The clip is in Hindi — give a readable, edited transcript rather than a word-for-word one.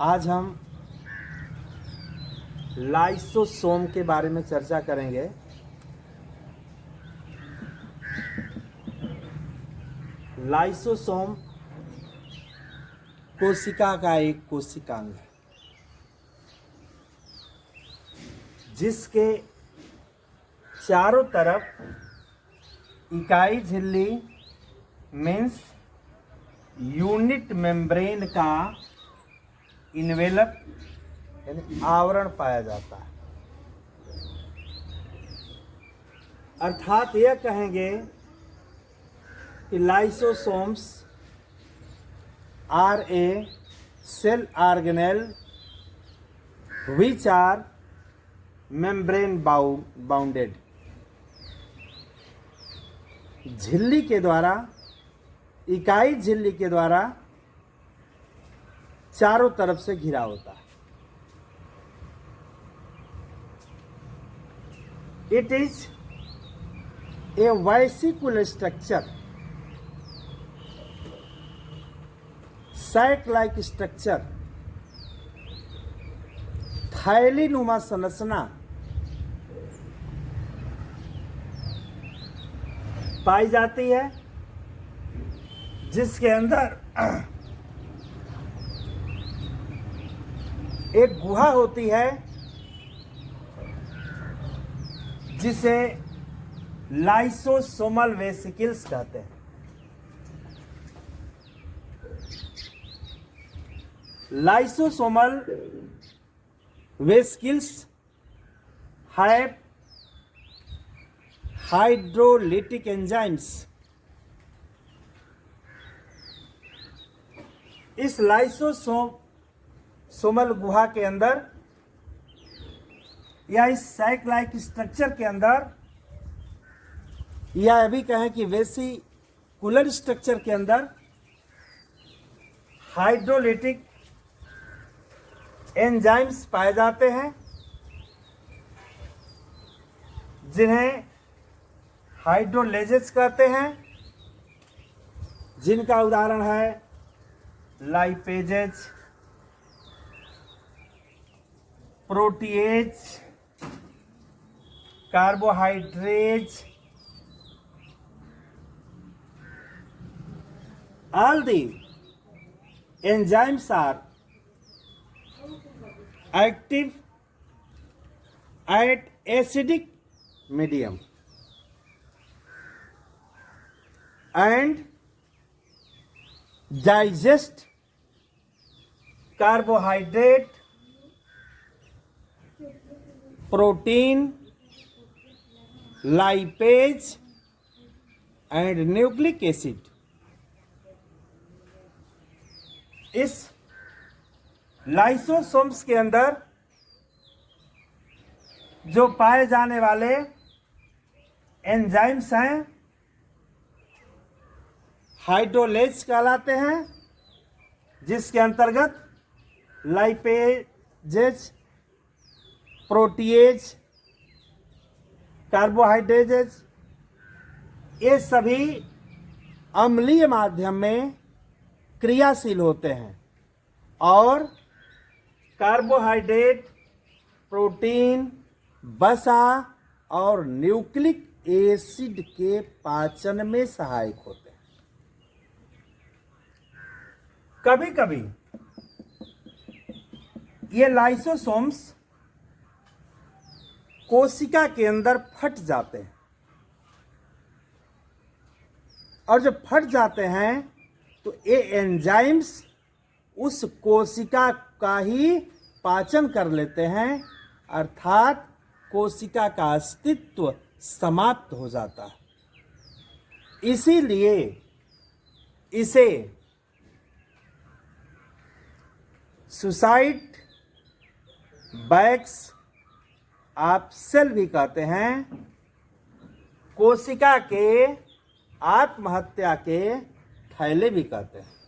आज हम लाइसोसोम के बारे में चर्चा करेंगे। लाइसोसोम कोशिका का एक कोशिकांग है जिसके चारों तरफ इकाई झिल्ली मीन्स यूनिट मेम्ब्रेन का इन्वेलप यानी आवरण पाया जाता है। अर्थात यह कहेंगे कि lysosomes are a cell organelle which are membrane bounded. झिल्ली के द्वारा, इकाई झिल्ली के द्वारा चारों तरफ से घिरा होता है। It is a vesicular structure, sac like structure, थैली नुमा संरचना पाई जाती है, जिसके अंदर एक गुहा होती है जिसे लाइसोसोमल वेसिकल्स कहते हैं। Lysosomal vesicles have hydrolytic enzymes. इस लाइसोसोमल गुहा के अंदर या इस सैक लाइक स्ट्रक्चर के अंदर, या अभी कहें कि वेसिकुलर स्ट्रक्चर के अंदर हाइड्रोलिटिक एंजाइम्स पाए जाते हैं, जिन्हें हाइड्रोलेजेस कहते हैं, जिनका उदाहरण है lipases, protease, कार्बोहाइड्रेज। All the enzymes are active at acidic medium and digest carbohydrate, protein, lipase and nucleic acid। इस लाइसोसोम्स के अंदर जो पाए जाने वाले एंजाइम्स हैं हाइड्रोलेज कहलाते हैं, जिसके अंतर्गत लाइपेजेज, प्रोटीएज, कार्बोहाइड्रेजेज, ये सभी अम्लीय माध्यम में क्रियाशील होते हैं और कार्बोहाइड्रेट, प्रोटीन, वसा और न्यूक्लिक एसिड के पाचन में सहायक होते हैं। कभी कभी ये लाइसोसोम्स कोशिका के अंदर फट जाते हैं और जब फट जाते हैं तो ये एंजाइम्स उस कोशिका का ही पाचन कर लेते हैं, अर्थात कोशिका का अस्तित्व समाप्त हो जाता है। इसीलिए इसे सुसाइड बैग्स ऑफ सेल भी कहते हैं, कोशिका के आत्महत्या के थैले भी कहते हैं।